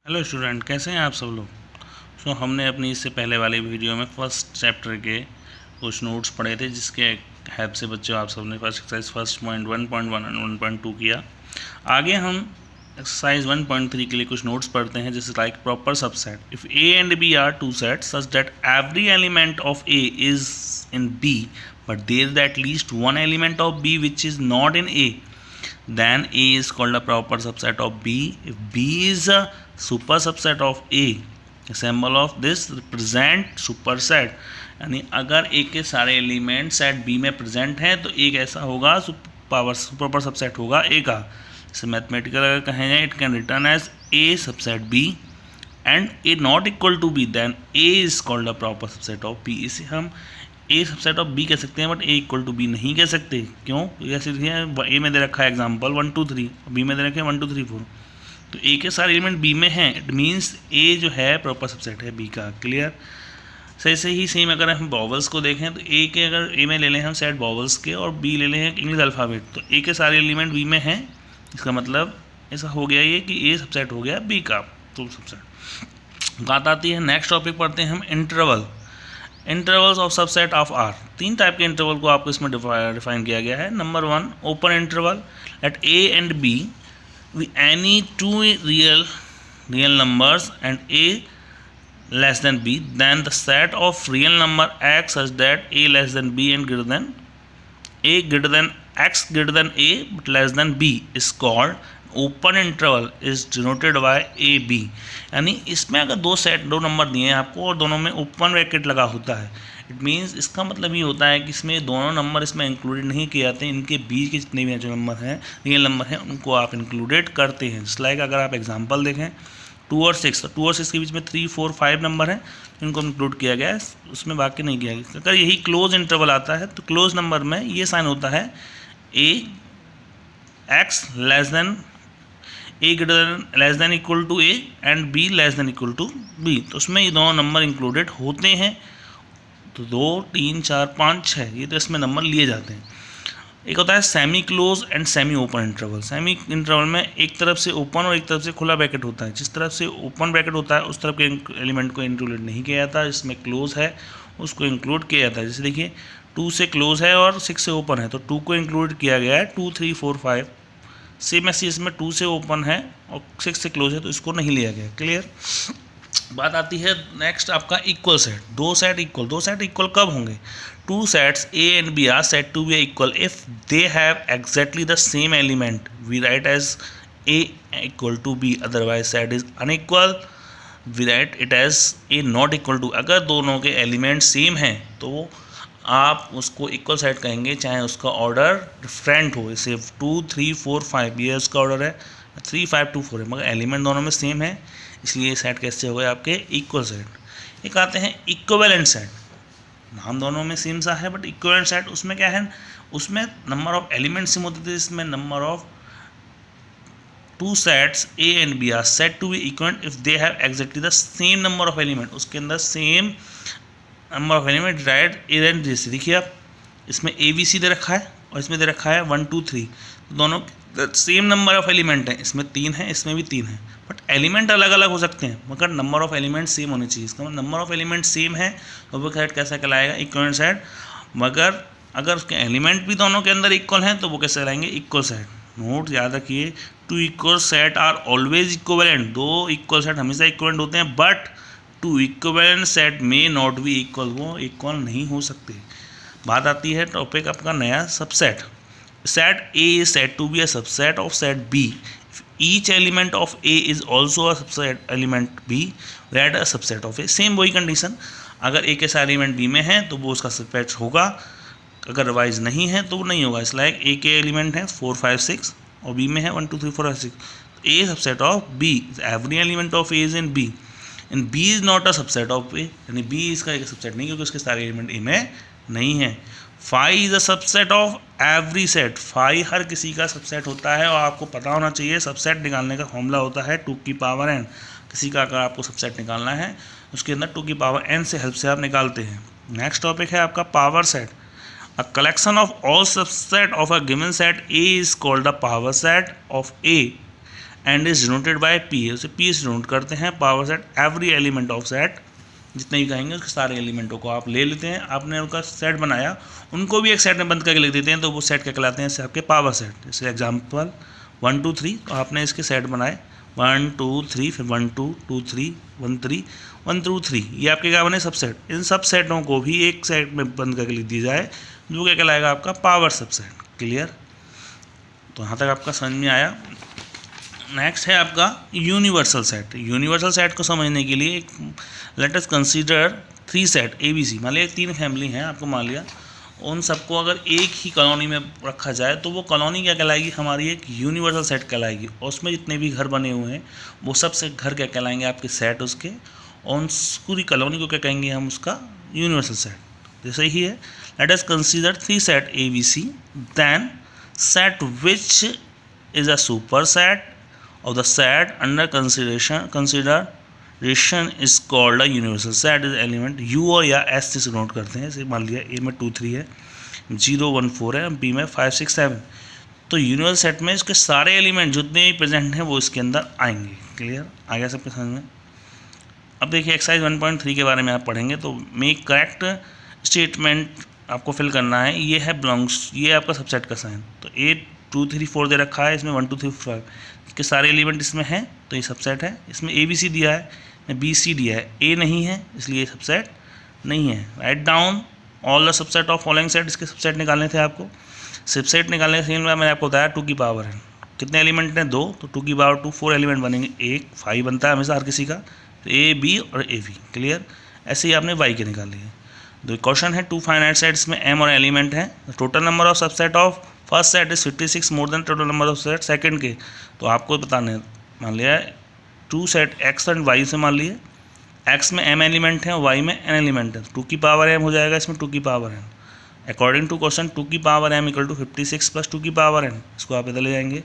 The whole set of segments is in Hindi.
हेलो स्टूडेंट, कैसे हैं आप सब लोग। हमने अपनी इससे पहले वाली वीडियो में फर्स्ट चैप्टर के कुछ नोट्स पढ़े थे, जिसके हेल्प से बच्चों आप सबने first exercise first point 1.1 and 1.2 किया। आगे हम एक्सरसाइज 1.3 के लिए कुछ नोट्स पढ़ते हैं, जैसे like proper subset. If A and B are two sets such that every element of A is in B but there is at least one element of B which is not in A, then A is called a proper subset of B. If B is a super subset of A, the symbol of this represent superset. यानी अगर A के सारे एलिमेंट सेट B में प्रेजेंट हैं तो एक ऐसा होगा सुपर सबसेट होगा A का। जैसे मैथमेटिकल अगर कहें जाए, it can return as A subset B and A not equal to B, then A is called a proper subset of B। इसे हम ए सबसेट ऑफ बी कह सकते हैं, but A equal to B नहीं कह सकते। क्यों? जैसे ए में दे रखा है एग्जांपल 1 2 3, बी में दे रखे 1 2 3 4, तो ए के सारे एलिमेंट बी में हैं, इट मीन्स ए जो है प्रॉपर सबसेट है बी का। क्लियर? से ही सेम अगर हम वॉवल्स को देखें तो ए के अगर ए में ले लें हम सेट वॉवल्स के और बी ले लें इंग्लिश अल्फ़ाबेट, तो ए के सारे एलिमेंट बी में हैं। इसका मतलब ऐसा हो गया ये कि ए सबसेट हो गया बी का तो सबसेट। बात आती है नेक्स्ट टॉपिक पढ़ते हैं हम, interval. Intervals of subset of R. तीन टाइप के इंटरवल को आपको इसमें डिफाइन किया गया है। Number 1, open interval. Let A and B be any two real numbers and A less than B, then the set of real number x such that A less than B and greater than A greater than x greater than A but less than B is called open interval is denoted by A B. यानी इसमें अगर दो नंबर दिए हैं आपको और दोनों में ओपन ब्रैकेट लगा होता है, इट मीन्स इसका मतलब ये होता है कि इसमें दोनों नंबर इसमें इंक्लूडेड नहीं किए जाते हैं। इनके बीच के जितने भी जो नंबर हैं रियल नंबर हैं उनको आप इंक्लूडेड करते हैं। जस्ट लाइक अगर आप एग्जांपल देखें 2 और 6, तो 2 और 6 के बीच में 3 4 5 नंबर हैं जिनको इंक्लूड किया गया है, उसमें बाकी नहीं किया गया। अगर यही क्लोज इंटरवल आता है तो क्लोज नंबर में ये साइन होता है a x a greater less than equal to a and b less than equal to b, तो उसमें ये दोनों नंबर इंक्लूडेड होते हैं। तो 2 3 4 5 6 ये तो इसमें नंबर लिए जाते हैं। एक होता है semi close and semi open interval. Semi interval में एक तरफ से ओपन और एक तरफ से खुला ब्रैकेट होता है। जिस तरफ से ओपन ब्रैकेट होता है उस तरफ के एलिमेंट को इंक्लूड नहीं किया जाता, जिसमें क्लोज है उसको इंक्लूड किया जाता है। जैसे देखिए 2 से क्लोज है और 6 से ओपन है, तो 2 को इंक्लूड किया गया है, 2 3 4 5। सेम ऐसे इसमें 2 से ओपन है और 6 से क्लोज है तो इसको नहीं लिया गया। क्लियर? बात आती है नेक्स्ट आपका इक्वल सेट। दो सेट इक्वल कब होंगे? 2 sets A and B are set to be equal if they have exactly the same element, we write as A equal to B, otherwise set is unequal, we write it as A not equal to. अगर दोनों के एलिमेंट सेम हैं तो आप उसको इक्वल सेट कहेंगे, चाहे उसका ऑर्डर डिफरेंट हो। जैसे 2 3 4 5 ये उसका ऑर्डर है, 3 5 2 4 है, मगर एलिमेंट दोनों में सेम है, इसलिए सेट कैसे हो गए आपके इक्वल सेट। एक आते हैं इक्विवेलेंट सेट। नाम दोनों में सेम सा है बट इक्विवेलेंट सेट उसमें क्या है, उसमें नंबर ऑफ एलिमेंट सेम होते थे। इसमें number of 2 sets A and B are set to be equivalent if they have exactly the same number of element. उसके अंदर same number of element write A and जैसे देखिए आप इसमें ए बी सी दे रखा है और इसमें दे रखा है 1 2 3, तो दोनों सेम नंबर ऑफ एलिमेंट हैं। इसमें 3 है, इसमें भी 3 है, बट एलिमेंट अलग अलग हो सकते हैं, मगर नंबर ऑफ एलिमेंट सेम होने चाहिए। इसका नंबर ऑफ एलिमेंट सेम है तो वो सेट कैसा कहलाएगा? Equivalent set. मगर अगर उसके एलिमेंट भी दोनों के अंदर इक्वल हैं तो वो कैसे कहलाएंगे? Equal set. नोट याद रखिए, 2 equal set are always equivalent. 2 equal set हमेशा इक्विवेलेंट होते हैं, but 2 equivalent set may not be equal, वो इक्वल नहीं हो सकते। बात आती है टॉपिक आपका नया, subset. Set A is set to be a subset of set B. Each element of A is also a subset element B, that a subset of A. Same वही कंडीशन, अगर ए के सारे एलिमेंट बी में हैं तो वो उसका सबसेट होगा, अदरवाइज नहीं है तो वो नहीं होगा। इस लाइक ए के एलिमेंट हैं 4 5 6 और बी में है 1 2 3 4 5 6, a subset of b, every element of A is in b and b is not a subset of a, यानी बी इसका एक सबसेट नहीं क्योंकि उसके सारे एलिमेंट ए में नहीं है। Phi is a subset of every set. Phi हर किसी का सबसेट होता है और आपको पता होना चाहिए सबसेट निकालने का फॉर्मूला होता है 2 की पावर n। किसी का अगर आपको सबसेट निकालना है उसके अंदर 2 की पावर n से हेल्प से आप निकालते हैं। नेक्स्ट टॉपिक है आपका power set. A collection of all subset of a given set A is called the power set of A and is denoted by P, उसे पी से डिनोट करते हैं। Power set every element of set, जितने भी कहेंगे उसके सारे एलिमेंटों को आप ले लेते हैं। आपने उनका सेट बनाया, उनको भी एक सेट में बंद करके लिख देते हैं, तो वो सेट क्या कहलाते हैं? जैसे आपके पावर सेट। जैसे एग्जाम्पल 1 2 3, तो आपने इसके सेट बनाए 1 2 3, फिर 1 2 2 3 1 3 1 2 3, ये आपके क्या बने? सबसेट। इन सब सेटों को भी एक सेट में बंद करके लिख दी जाए, जो क्या कहलाएगा? आपका पावर सबसेट। क्लियर? तो यहाँ तक आपका समझ में आया। नेक्स्ट है आपका यूनिवर्सल सेट। यूनिवर्सल सेट को समझने के लिए late us consider 3 set ABC। मान लिया 3 फैमिली हैं, आपको मान लिया उन सबको अगर एक ही कॉलोनी में रखा जाए तो वो कॉलोनी क्या कहलाएगी? हमारी एक यूनिवर्सल सेट कहलाएगी। और उसमें जितने भी घर बने हुए हैं वो सबसे घर क्या कहलाएंगे? आपके सेट उसके। और पूरी कॉलोनी को क्या कहेंगे हम? उसका यूनिवर्सल सेट। जैसे ही है, let us consider 3 set ABC, देन set which is a superset of the set under consideration is called a universal set is element U और या S से नोट करते हैं। जैसे मान लिया A में 2 3 है, 0 1 4 है, B में 5 6 7, तो यूनिवर्सल सेट में इसके सारे एलिमेंट जितने भी प्रेजेंट हैं वो इसके अंदर आएंगे। क्लियर? आ गया सबके समझ में? अब देखिए एक्सरसाइज 1.3 के बारे में आप पढ़ेंगे, तो मेक करेक्ट स्टेटमेंट आपको फिल करना है। ये है बिलोंग्स, ये आपका सबसेट का साइन। तो 8 2 3 4 दे रखा है, इसमें 1 2 3 5 के सारे एलिमेंट इसमें हैं, तो ये सबसेट है। इसमें ABC दिया है, BC दिया है, A नहीं है, इसलिए सबसेट नहीं है। Write down all the subset of following set. इसके सबसेट निकालने थे आपको। सबसेट निकालने से मैंने आपको बताया 2 की पावर है। कितने एलिमेंट हैं? 2, तो 2 की पावर 2 4 एलिमेंट बनेंगे। 1 5 बनता है हमेशा हर किसी का, तो A B और AB। क्लियर? ऐसे ही आपने Y के निकाल लिए। तो क्वेश्चन है 2 फाइनाइट सेट्स में M और एलिमेंट हैं। Total number of subset of first set is 56 more than total number of set second के। तो आपको बताने, मान लिया 2 सेट X एंड Y से मान लिए X में M एलिमेंट है, Y में N एलिमेंट है। 2 की पावर M हो जाएगा, इसमें 2 की power N। According to question 2 की power M equal to 56 plus 2 की पावर N। इसको आप इधर ले जाएंगे,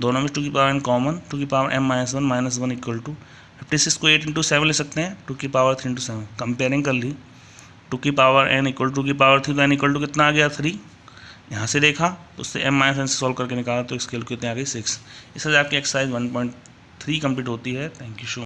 दोनों में 2 की पावर N कॉमन, 2 की पावर M -1 इक्वल टू 56 को 8 × 7 ले सकते हैं, 2 की पावर 3 × 7। कंपेयरिंग कर ली, 2 की पावर N इक्वल 2 की पावर 3, तो N इक्वल टू कितना आ गया? 3। यहाँ से देखा तो उससे M-N से सॉल्व करके निकाला तो इसके कितने आ गई? 6। इस तरह आपकी एक्सरसाइज 1.3 कंप्लीट होती है। Thank you so much.